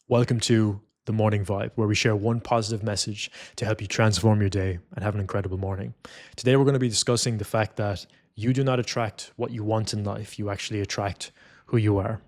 Welcome to the Morning Vibe, where we share one positive message to help you transform your day and have an incredible morning. Today, we're going to be discussing the fact that you do not attract what you want in life, you actually attract who you are.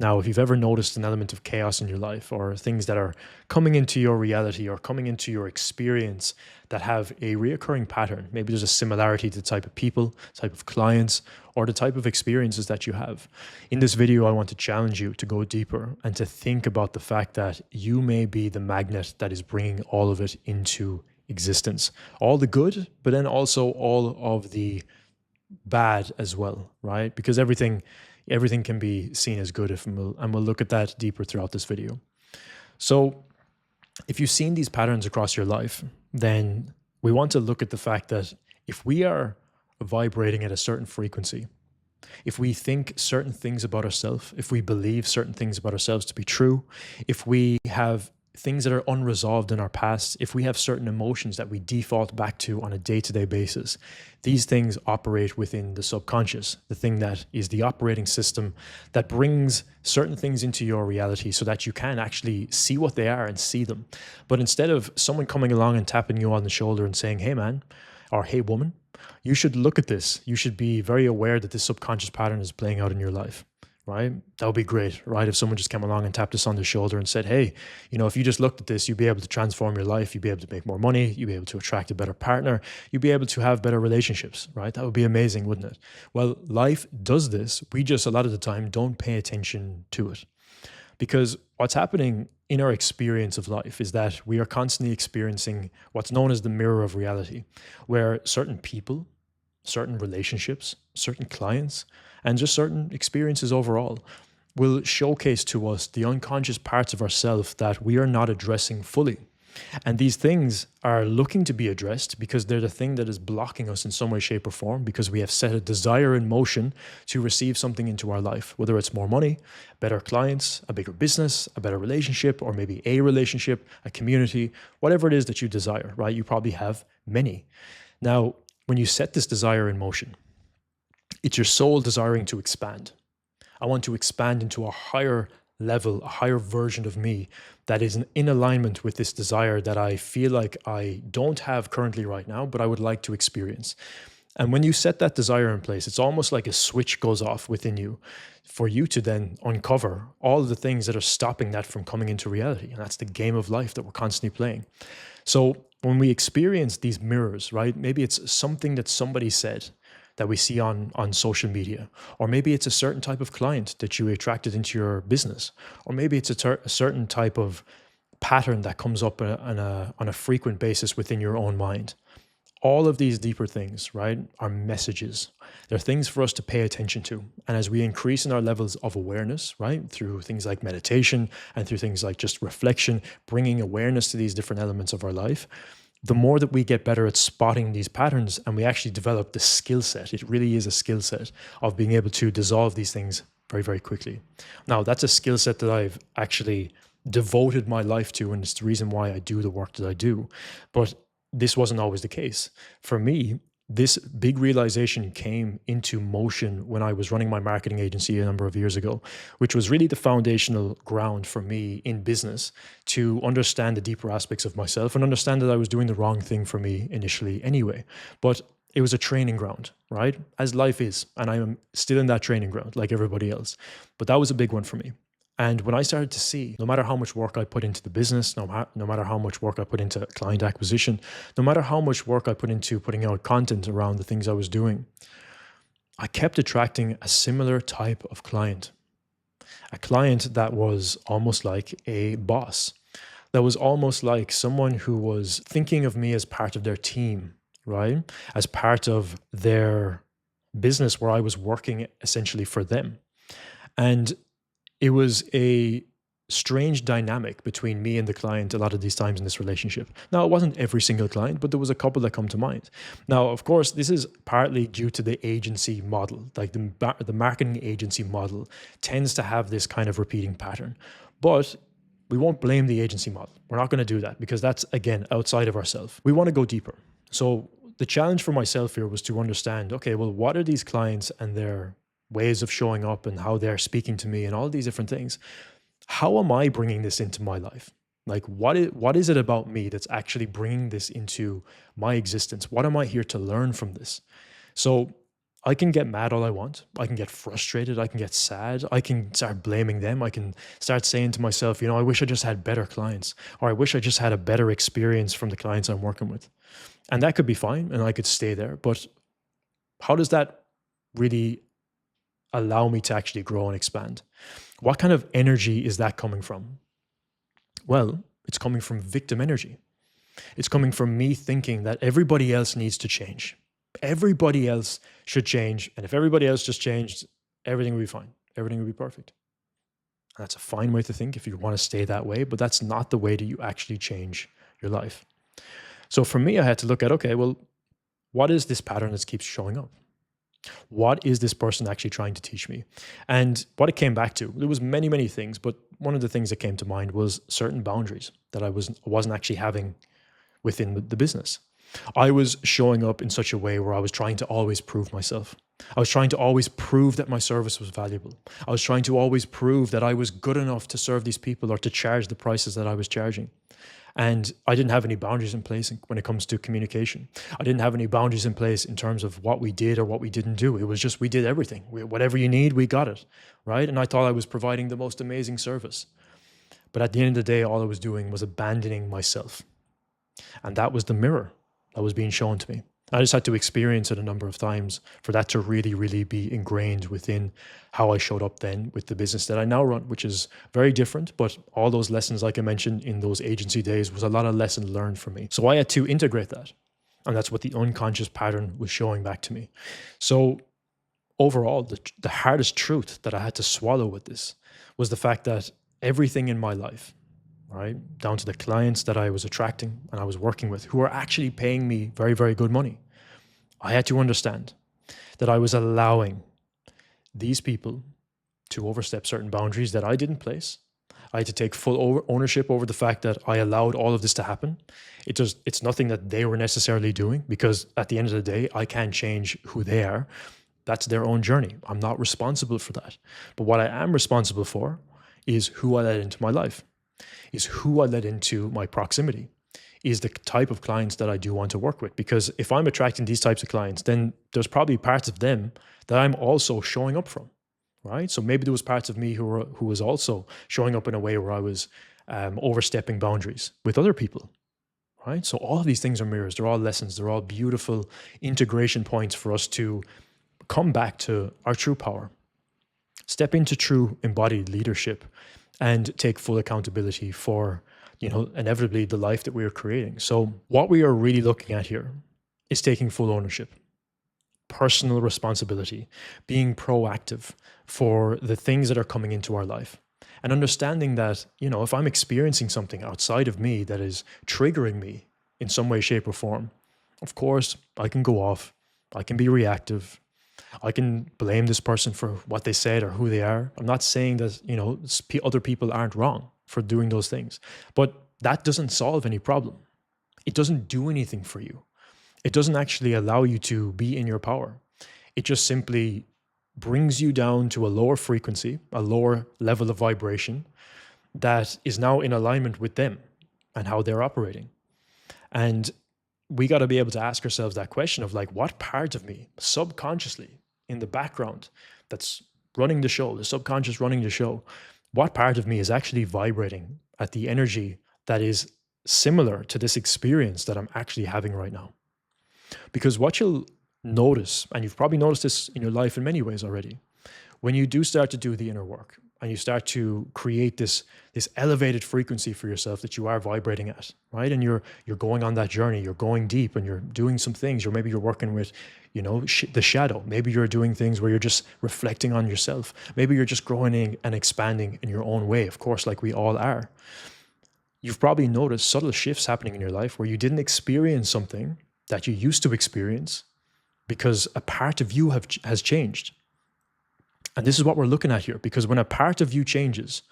Now, if you've ever noticed an element of chaos in your life or things that are coming into your reality or coming into your experience that have a reoccurring pattern, maybe there's a similarity to the type of people, type of clients, or the type of experiences that you have. In this video, I want to challenge you to go deeper and to think about the fact that you may be the magnet that is bringing all of it into existence. All the good, but then also all of the bad as well, right? Because everything can be seen as good and we'll look at that deeper throughout this video. So if you've seen these patterns across your life, then we want to look at the fact that if we are vibrating at a certain frequency, if we think certain things about ourselves, if we believe certain things about ourselves to be true, if we have things that are unresolved in our past, if we have certain emotions that we default back to on a day-to-day basis, these things operate within the subconscious, the thing that is the operating system that brings certain things into your reality so that you can actually see what they are and see them. But instead of someone coming along and tapping you on the shoulder and saying, "Hey man," or "Hey woman," you should look at this. You should be very aware that this subconscious pattern is playing out in your life. Right? That would be great, right? If someone just came along and tapped us on the shoulder and said, "Hey, if you just looked at this, you'd be able to transform your life. You'd be able to make more money. You'd be able to attract a better partner. You'd be able to have better relationships," right? That would be amazing, wouldn't it? Well, life does this. We just, a lot of the time, don't pay attention to it. Because what's happening in our experience of life is that we are constantly experiencing what's known as the mirror of reality, where certain people, certain relationships, certain clients, and just certain experiences overall will showcase to us the unconscious parts of ourselves that we are not addressing fully. And these things are looking to be addressed because they're the thing that is blocking us in some way, shape, or form, because we have set a desire in motion to receive something into our life, whether it's more money, better clients, a bigger business, a better relationship, or maybe a relationship, a community, whatever it is that you desire, right? You probably have many. Now, when you set this desire in motion, it's your soul desiring to expand. I want to expand into a higher level, a higher version of me that is in alignment with this desire that I feel like I don't have currently right now, but I would like to experience. And when you set that desire in place, it's almost like a switch goes off within you for you to then uncover all of the things that are stopping that from coming into reality. And that's the game of life that we're constantly playing. So when we experience these mirrors, right, maybe it's something that somebody said that we see on social media, or maybe it's a certain type of client that you attracted into your business, or maybe it's a certain type of pattern that comes up on a frequent basis within your own mind. All of these deeper things, right, are messages. They're things for us to pay attention to. And as we increase in our levels of awareness, right, through things like meditation and through things like just reflection, bringing awareness to these different elements of our life, the more that we get better at spotting these patterns and we actually develop the skill set, it really is a skill set of being able to dissolve these things very, very quickly. Now, that's a skill set that I've actually devoted my life to, and it's the reason why I do the work that I do. But this wasn't always the case. For me, this big realization came into motion when I was running my marketing agency a number of years ago, which was really the foundational ground for me in business to understand the deeper aspects of myself and understand that I was doing the wrong thing for me initially anyway. But it was a training ground, right? As life is. And I'm still in that training ground like everybody else. But that was a big one for me. And when I started to see, no matter how much work I put into the business, no matter how much work I put into client acquisition, no matter how much work I put into putting out content around the things I was doing, I kept attracting a similar type of client. A client that was almost like a boss, that was almost like someone who was thinking of me as part of their team, right? As part of their business where I was working essentially for them. And it was a strange dynamic between me and the client a lot of these times in this relationship. Now, it wasn't every single client, but there was a couple that come to mind. Now, of course, this is partly due to the agency model. Like the marketing agency model tends to have this kind of repeating pattern. But we won't blame the agency model. We're not going to do that because that's, again, outside of ourselves. We want to go deeper. So the challenge for myself here was to understand, okay, well, what are these clients and their ways of showing up and how they're speaking to me and all these different things? how am I bringing this into my life? Like, what is it about me that's actually bringing this into my existence? What am I here to learn from this? So I can get mad all I want. I can get frustrated. I can get sad. I can start blaming them. I can start saying to myself, I wish I just had better clients, or I wish I just had a better experience from the clients I'm working with. And that could be fine, and I could stay there. But how does that really allow me to actually grow and expand? What kind of energy is that coming from? Well, it's coming from victim energy. It's coming from me thinking that everybody else needs to change. Everybody else should change. And if everybody else just changed, everything would be fine. Everything would be perfect. And that's a fine way to think if you want to stay that way, but that's not the way that you actually change your life. So for me, I had to look at, okay, well, what is this pattern that keeps showing up? What is this person actually trying to teach me? And what it came back to, there was many, many things, but one of the things that came to mind was certain boundaries that I wasn't actually having within the business. I was showing up in such a way where I was trying to always prove myself. I was trying to always prove that my service was valuable. I was trying to always prove that I was good enough to serve these people or to charge the prices that I was charging. And I didn't have any boundaries in place when it comes to communication. I didn't have any boundaries in place in terms of what we did or what we didn't do. It was just, we did everything. Whatever you need, we got it, right? And I thought I was providing the most amazing service. But at the end of the day, all I was doing was abandoning myself. And that was the mirror that was being shown to me. I just had to experience it a number of times for that to really, really be ingrained within how I showed up then with the business that I now run, which is very different. But all those lessons, like I mentioned in those agency days, was a lot of lessons learned for me. So I had to integrate that. And that's what the unconscious pattern was showing back to me. So overall, the hardest truth that I had to swallow with this was the fact that everything in my life, right, down to the clients that I was attracting and I was working with, who were actually paying me very, very good money, I had to understand that I was allowing these people to overstep certain boundaries that I didn't place. I had to take full ownership over the fact that I allowed all of this to happen. It's nothing that they were necessarily doing, because at the end of the day, I can't change who they are. That's their own journey. I'm not responsible for that. But what I am responsible for is who I let into my life, is who I let into my proximity, is the type of clients that I do want to work with. Because if I'm attracting these types of clients, then there's probably parts of them that I'm also showing up from, right? So maybe there was parts of me who was also showing up in a way where I was overstepping boundaries with other people, right? So all of these things are mirrors. They're all lessons. They're all beautiful integration points for us to come back to our true power, step into true embodied leadership, and take full accountability for, inevitably the life that we are creating. So what we are really looking at here is taking full ownership, personal responsibility, being proactive for the things that are coming into our life, and understanding that, if I'm experiencing something outside of me that is triggering me in some way, shape, or form, of course, I can go off, I can be reactive, I can blame this person for what they said or who they are. I'm not saying that, other people aren't wrong for doing those things, but that doesn't solve any problem. It doesn't do anything for you. It doesn't actually allow you to be in your power. It just simply brings you down to a lower frequency, a lower level of vibration that is now in alignment with them and how they're operating. And we got to be able to ask ourselves that question of, like, what part of me subconsciously in the background that's running the show, the subconscious running the show, what part of me is actually vibrating at the energy that is similar to this experience that I'm actually having right now? Because what you'll notice, and you've probably noticed this in your life in many ways already, when you do start to do the inner work and you start to create this elevated frequency for yourself that you are vibrating at, right? And you're going on that journey, you're going deep, and you're doing some things, or maybe you're working with, the shadow. Maybe you're doing things where you're just reflecting on yourself. Maybe you're just growing and expanding in your own way, of course, like we all are. You've probably noticed subtle shifts happening in your life where you didn't experience something that you used to experience because a part of you has changed. And this is what we're looking at here, because when a part of you changes,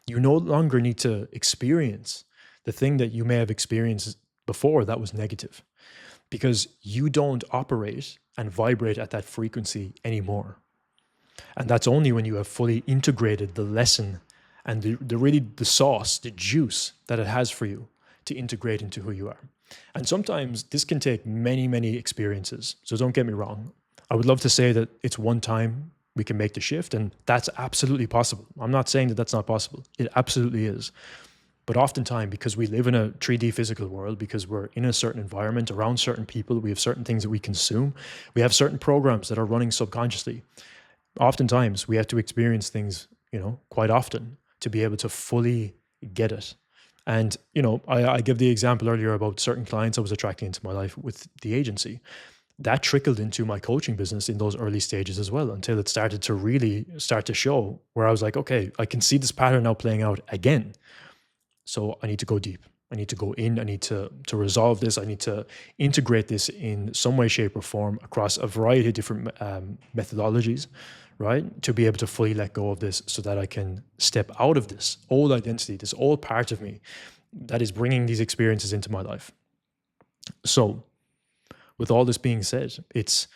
you no longer need to experience the thing that you may have experienced before that was negative, because you don't operate and vibrate at that frequency anymore. And that's only when you have fully integrated the lesson and the sauce, the juice that it has for you to integrate into who you are. And sometimes this can take many, many experiences. So don't get me wrong. I would love to say that it's one time we can make the shift, and that's absolutely possible. I'm not saying that that's not possible. It absolutely is. But oftentimes, because we live in a 3D physical world, because we're in a certain environment, around certain people, we have certain things that we consume, we have certain programs that are running subconsciously. Oftentimes, we have to experience things, quite often to be able to fully get it. And, I give the example earlier about certain clients I was attracting into my life with the agency. That trickled into my coaching business in those early stages as well, until it started to really start to show where I was like, okay, I can see this pattern now playing out again. So I need to go deep. I need to go in. I need to resolve this. I need to integrate this in some way, shape, or form across a variety of different methodologies, right? To be able to fully let go of this so that I can step out of this old identity, this old part of me that is bringing these experiences into my life. So with all this being said, it's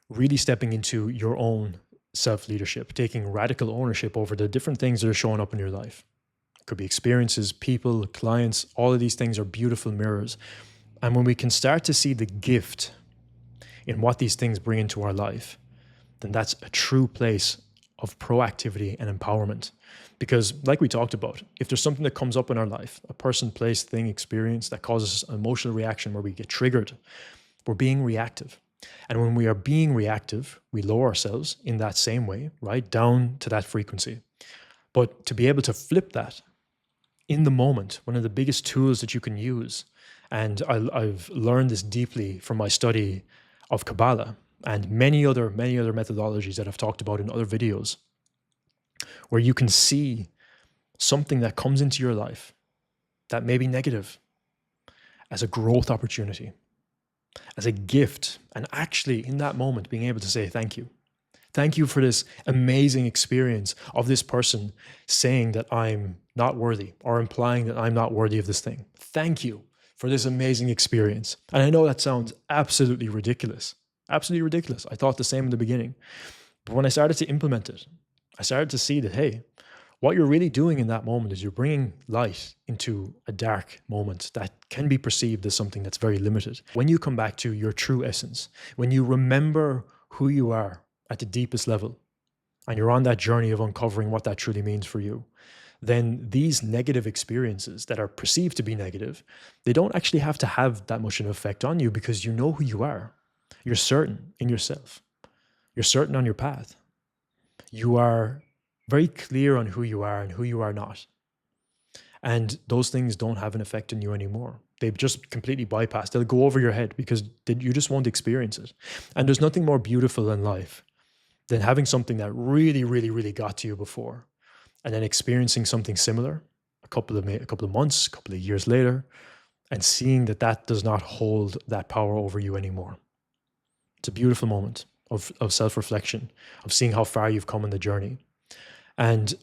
really stepping into your own self-leadership, taking radical ownership over the different things that are showing up in your life. It could be experiences, people, clients. All of these things are beautiful mirrors. And when we can start to see the gift in what these things bring into our life, then that's a true place of proactivity and empowerment. Because like we talked about, if there's something that comes up in our life, a person, place, thing, experience that causes an emotional reaction where we get triggered, we're being reactive. And when we are being reactive, we lower ourselves in that same way, right? Down to that frequency. But to be able to flip that in the moment, one of the biggest tools that you can use, and I've learned this deeply from my study of Kabbalah and many other methodologies that I've talked about in other videos, where you can see something that comes into your life that may be negative as a growth opportunity, as a gift, and actually in that moment being able to say thank you. Thank you for this amazing experience of this person saying that I'm not worthy or implying that I'm not worthy of this thing. Thank you for this amazing experience. And I know that sounds absolutely ridiculous. Absolutely ridiculous. I thought the same in the beginning. But when I started to implement it, I started to see that, hey, what you're really doing in that moment is you're bringing light into a dark moment that can be perceived as something that's very limited. When you come back to your true essence, when you remember who you are at the deepest level, and you're on that journey of uncovering what that truly means for you, then these negative experiences that are perceived to be negative, they don't actually have to have that much of an effect on you because you know who you are. You're certain in yourself. You're certain on your path. You are very clear on who you are and who you are not. And those things don't have an effect on you anymore. They've just completely bypassed. They'll go over your head because you just won't experience it. And there's nothing more beautiful in life than having something that really, really, really got to you before, and then experiencing something similar a couple of months, a couple of years later, and seeing that that does not hold that power over you anymore. It's a beautiful moment of self-reflection, of seeing how far you've come in the journey. And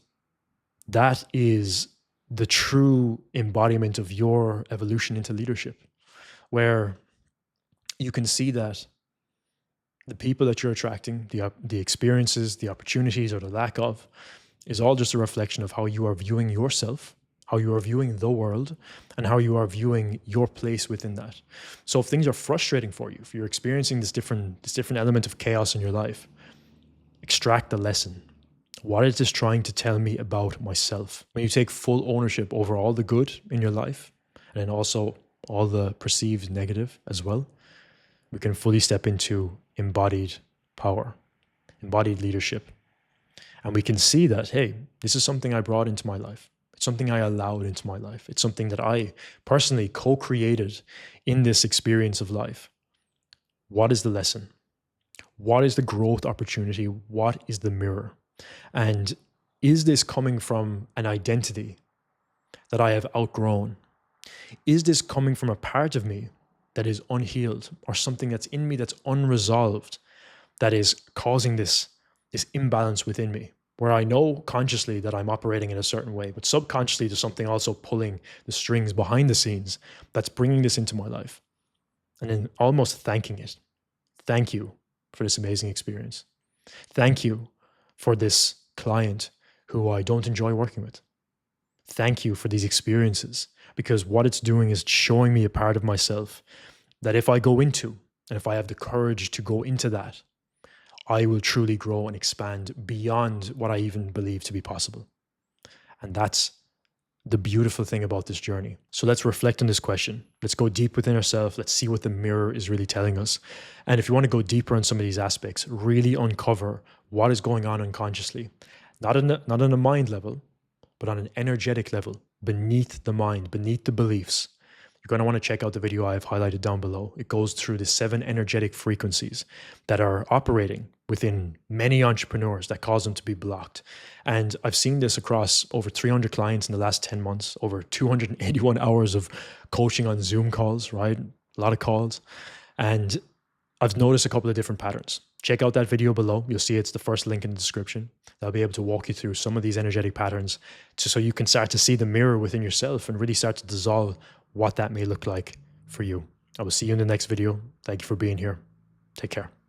that is the true embodiment of your evolution into leadership, where you can see that the people that you're attracting, the experiences, the opportunities, or the lack of, is all just a reflection of how you are viewing yourself, how you are viewing the world, and how you are viewing your place within that. So if things are frustrating for you, if you're experiencing this different element of chaos in your life, extract the lesson. What is this trying to tell me about myself? When you take full ownership over all the good in your life, and then also all the perceived negative as well, we can fully step into embodied power, embodied leadership. And we can see that, hey, this is something I brought into my life. It's something I allowed into my life. It's something that I personally co-created in this experience of life. What is the lesson? What is the growth opportunity? What is the mirror? And is this coming from an identity that I have outgrown? Is this coming from a part of me that is unhealed, or something that's in me that's unresolved, that is causing this imbalance within me, where I know consciously that I'm operating in a certain way, but subconsciously there's something also pulling the strings behind the scenes that's bringing this into my life? And then almost thanking it. Thank you for this amazing experience. Thank you for this client who I don't enjoy working with. Thank you for these experiences, because what it's doing is showing me a part of myself that if I go into, and if I have the courage to go into that, I will truly grow and expand beyond what I even believe to be possible. And that's the beautiful thing about this journey. So let's reflect on this question. Let's go deep within ourselves. Let's see what the mirror is really telling us. And if you want to go deeper on some of these aspects, really uncover what is going on unconsciously, not on a mind level, but on an energetic level, beneath the mind, beneath the beliefs. You're going to want to check out the video I have highlighted down below. It goes through the 7 energetic frequencies that are operating within many entrepreneurs that cause them to be blocked. And I've seen this across over 300 clients in the last 10 months, over 281 hours of coaching on Zoom calls, right? A lot of calls. And I've noticed a couple of different patterns. Check out that video below. You'll see it's the first link in the description. I'll be able to walk you through some of these energetic patterns so you can start to see the mirror within yourself and really start to dissolve what that may look like for you. I will see you in the next video. Thank you for being here. Take care.